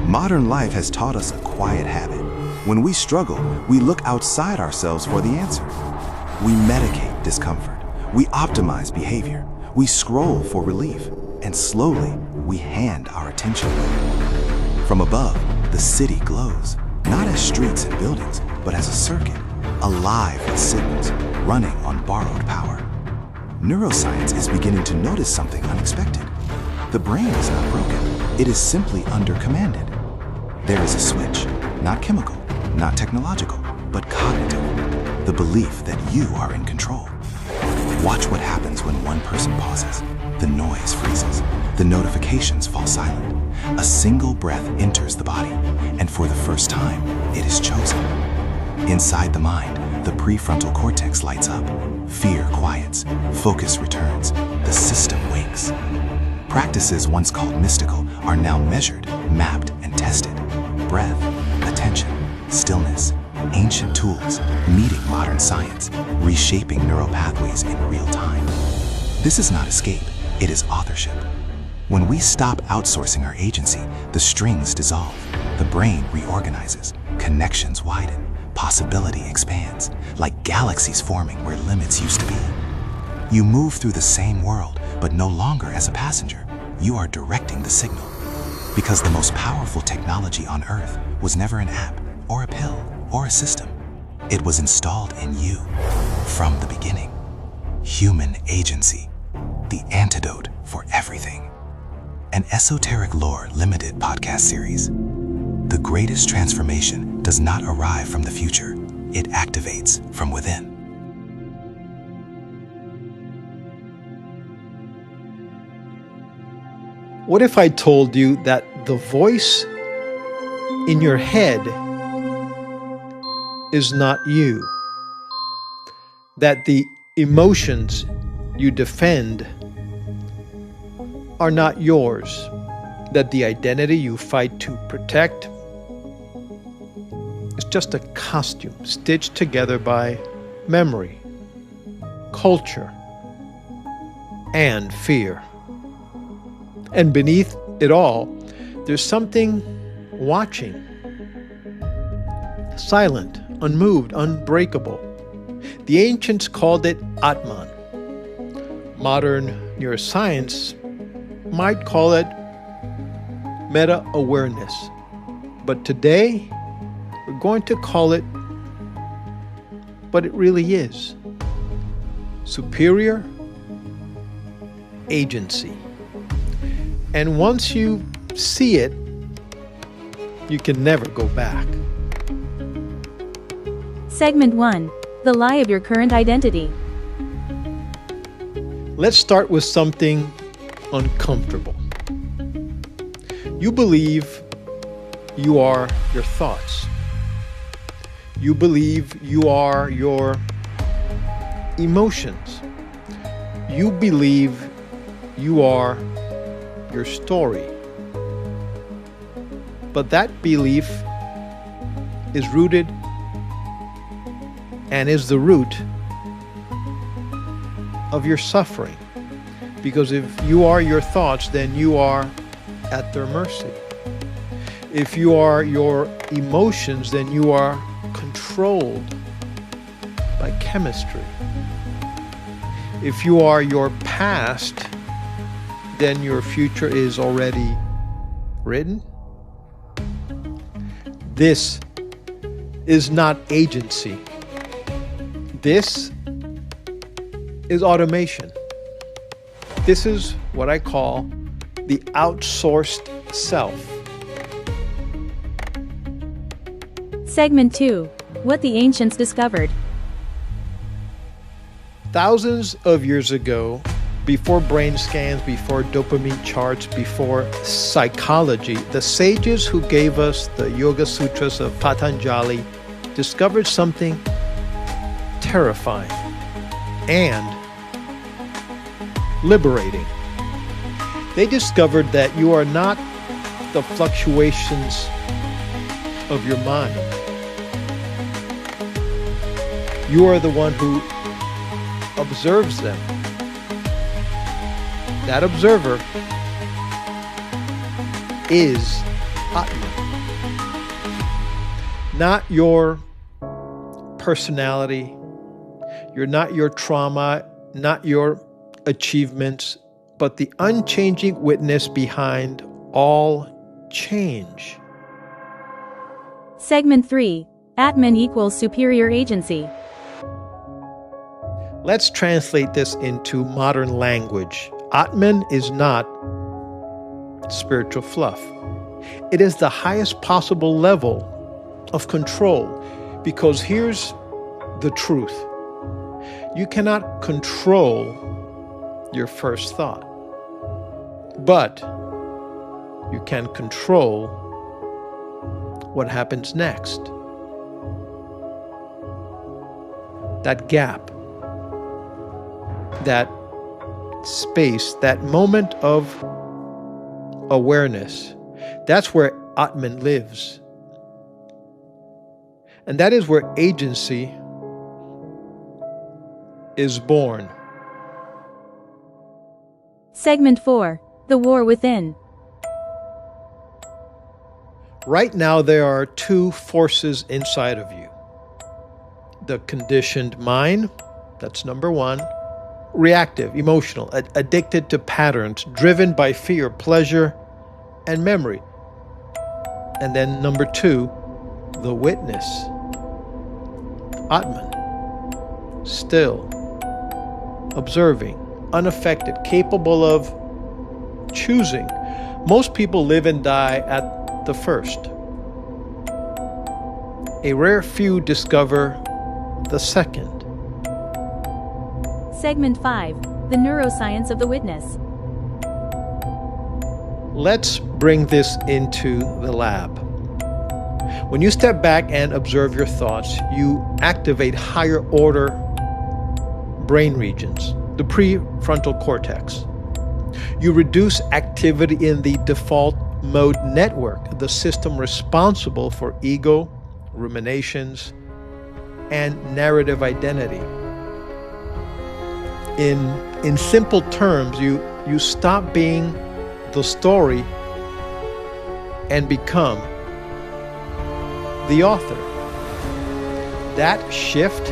Modern life has taught us a quiet habit. When we struggle, we look outside ourselves for the answer. We medicate discomfort. We optimize behavior. We scroll for relief. And slowly, we hand our attention. From above, the city glows, not as streets and buildings, but as a circuit, alive with signals, running on borrowed power. Neuroscience is beginning to notice something unexpected. The brain is not broken. It is simply undercommanded. There is a switch, not chemical, not technological, but cognitive. The belief that you are in control. Watch what happens when one person pauses. The noise freezes. The notifications fall silent. A single breath enters the body, and for the first time, it is chosen. Inside the mind, the prefrontal cortex lights up. Fear quiets. Focus returns. The system wakes. Practices once called mystical are now measured, mapped, and tested. Breath, attention, stillness, ancient tools, meeting modern science, reshaping neural pathways in real time. This is not escape, it is authorship. When we stop outsourcing our agency, the strings dissolve, the brain reorganizes, connections widen, possibility expands, like galaxies forming where limits used to be. You move through the same world, but no longer as a passenger. You are directing the signal. Because the most powerful technology on Earth was never an app, or a pill, or a system. It was installed in you from the beginning. Human agency, the antidote for everything. An Esoteric Lore limited podcast series. The greatest transformation does not arrive from the future. It activates from within. What if I told you that the voice in your head is not you? That the emotions you defend are not yours? That the identity you fight to protect is just a costume stitched together by memory, culture, and fear? And beneath it all, there's something watching, silent, unmoved, unbreakable. The ancients called it Atman. Modern neuroscience might call it meta-awareness. But today, we're going to call it what it really is: superior agency. And once you see it, you can never go back. Segment 1. The lie of your current identity. Let's start with something uncomfortable. You believe you are your thoughts. You believe you are your emotions. You believe you are your story. But that belief is rooted and is the root of your suffering. Because if you are your thoughts, then you are at their mercy. If you are your emotions, then you are controlled by chemistry. If you are your past, then your future is already written. This is not agency. This is automation. This is what I call the outsourced self. Segment 2. What the ancients discovered. Thousands of years ago, before brain scans, before dopamine charts, before psychology, the sages who gave us the Yoga Sutras of Patanjali discovered something terrifying and liberating. They discovered that you are not the fluctuations of your mind. You are the one who observes them. That observer is Atman. Not your personality, you're not your trauma, not your achievements, but the unchanging witness behind all change. Segment 3. Atman equals superior agency. Let's translate this into modern language. Atman is not spiritual fluff. It is the highest possible level of control, because here's the truth. You cannot control your first thought, but you can control what happens next. That gap, that space, that moment of awareness, that's where Atman lives. And that is where agency is born. Segment 4. The war within. Right now, there are two forces inside of you. The conditioned mind, that's number one. Reactive, emotional, addicted to patterns, driven by fear, pleasure, and memory. And then number two, the witness. Atman, still, observing, unaffected, capable of choosing. Most people live and die at the first. A rare few discover the second. Segment 5. The neuroscience of the witness. Let's bring this into the lab. When you step back and observe your thoughts, you activate higher order brain regions, the prefrontal cortex. You reduce activity in the default mode network, the system responsible for ego, ruminations, and narrative identity. In simple terms, you stop being the story and become the author. That shift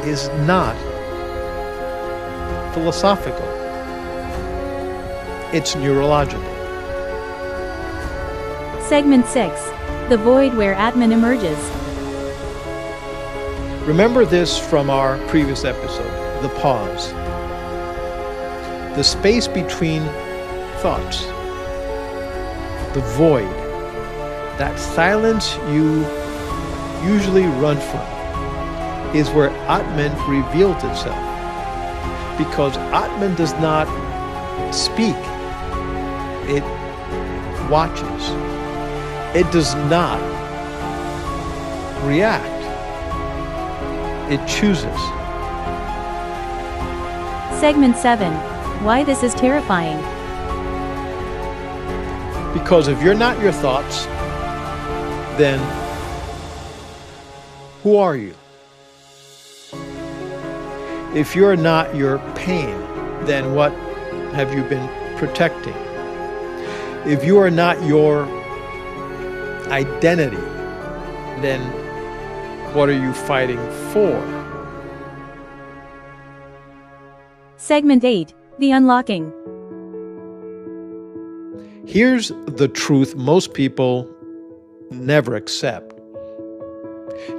is not philosophical. It's neurological. Segment 6. The void where Atman emerges. Remember this from our previous episode, the pause. The space between thoughts. The void. That silence you usually run from is where Atman reveals itself. Because Atman does not speak. It watches. It does not react. It chooses. Segment 7. Why this is terrifying. Because if you're not your thoughts, then who are you? If you're not your pain, then what have you been protecting? If you are not your identity, then what are you fighting for? Segment 8. The unlocking. Here's the truth most people never accept.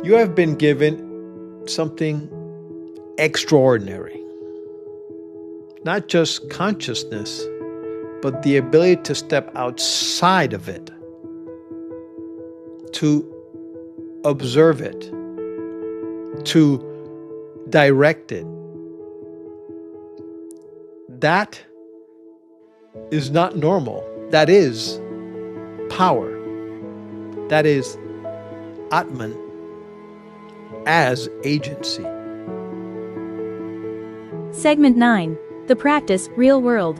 You have been given something extraordinary. Not just consciousness, but the ability to step outside of it, to observe it, to direct it. That is not normal. That is power. That is Atman as agency. Segment 9. The practice, real world.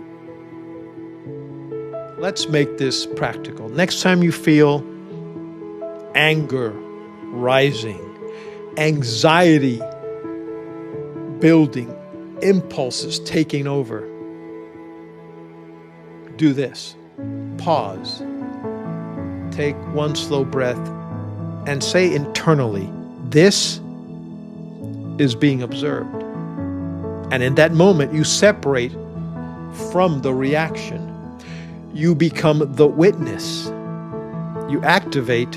Let's make this practical. Next time you feel anger rising, anxiety building, impulses taking over, do this. Pause. take one slow breath and say internally, this is being observed. And in that moment, you separate from the reaction. You become the witness. You activate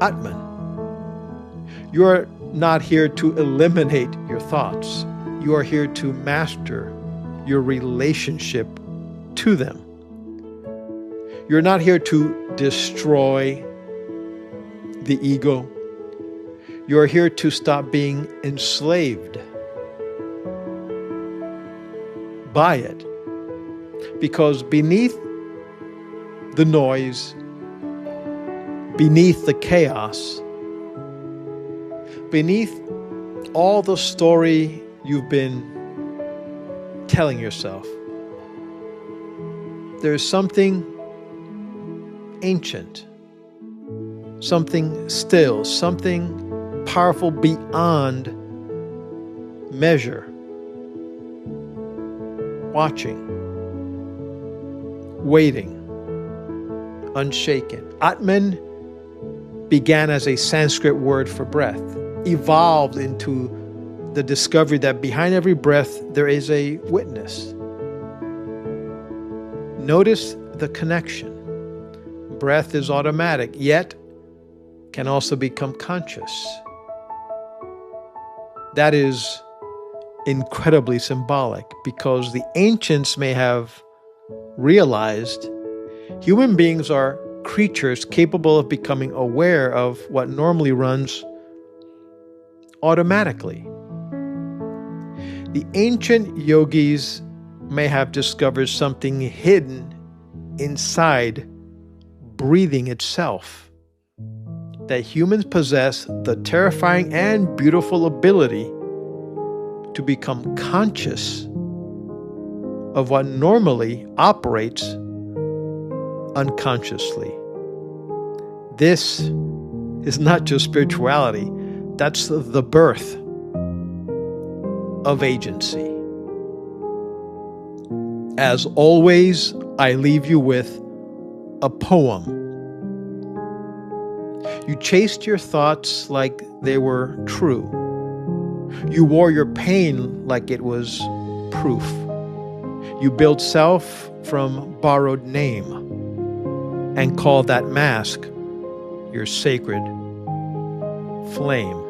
Atman. You are not here to eliminate your thoughts. You are here to master your relationship to them. You're not here to destroy the ego. You're here to stop being enslaved by it. Because beneath the noise, beneath the chaos, beneath all the story you've been telling yourself, there's something ancient, something still, something powerful beyond measure, watching, waiting, unshaken. Atman began as a Sanskrit word for breath, evolved into the discovery that behind every breath there is a witness. Notice the connection. Breath is automatic, yet can also become conscious. That is incredibly symbolic because the ancients may have realized human beings are creatures capable of becoming aware of what normally runs automatically. The ancient yogis may have discovered something hidden inside breathing itself, that humans possess the terrifying and beautiful ability to become conscious of what normally operates unconsciously. This is not just spirituality, that's the birth of agency. As always, I leave you with a poem. You chased your thoughts like they were true. You wore your pain like it was proof. You built self from borrowed name and called that mask your sacred flame.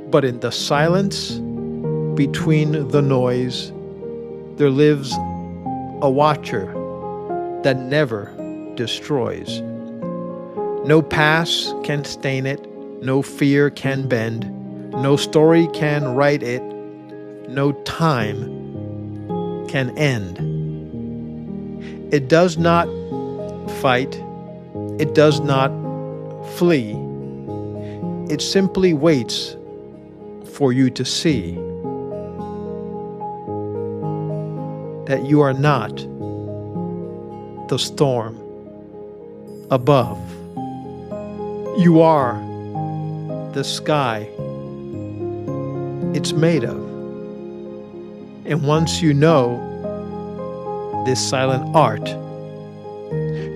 But in the silence between the noise, there lives a watcher that never destroys. No past can stain it, no fear can bend, no story can write it, no time can end. It does not fight, it does not flee, it simply waits for you to see that you are not the storm above. You are the sky it's made of. And once you know this silent art,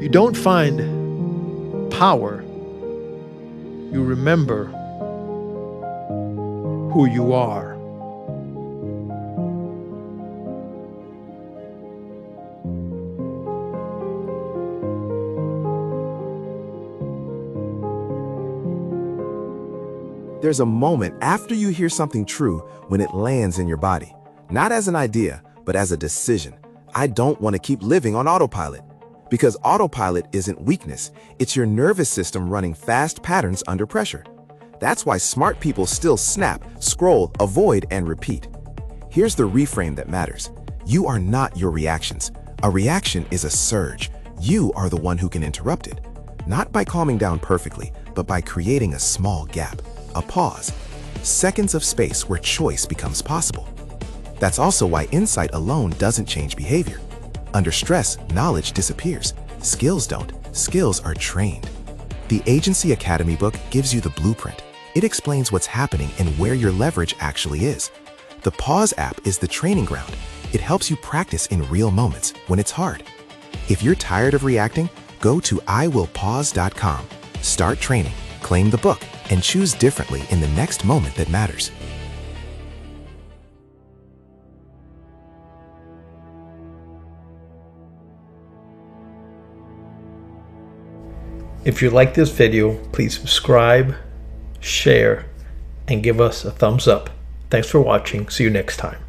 you don't find power. You remember who you are. There's a moment after you hear something true when it lands in your body. Not as an idea, but as a decision. I don't want to keep living on autopilot. Because autopilot isn't weakness, it's your nervous system running fast patterns under pressure. That's why smart people still snap, scroll, avoid, and repeat. Here's the reframe that matters. You are not your reactions. A reaction is a surge. You are the one who can interrupt it. Not by calming down perfectly, but by creating a small gap. A pause, seconds of space where choice becomes possible. That's also why insight alone doesn't change behavior. Under stress, knowledge disappears. Skills don't. Skills are trained. The Agency Academy book gives you the blueprint. It explains what's happening and where your leverage actually is. The Pause app is the training ground. It helps you practice in real moments when it's hard. If you're tired of reacting, go to iwillpause.com. Start training, claim the book, and choose differently in the next moment that matters. If you like this video, please subscribe, share, and give us a thumbs up. Thanks for watching. See you next time.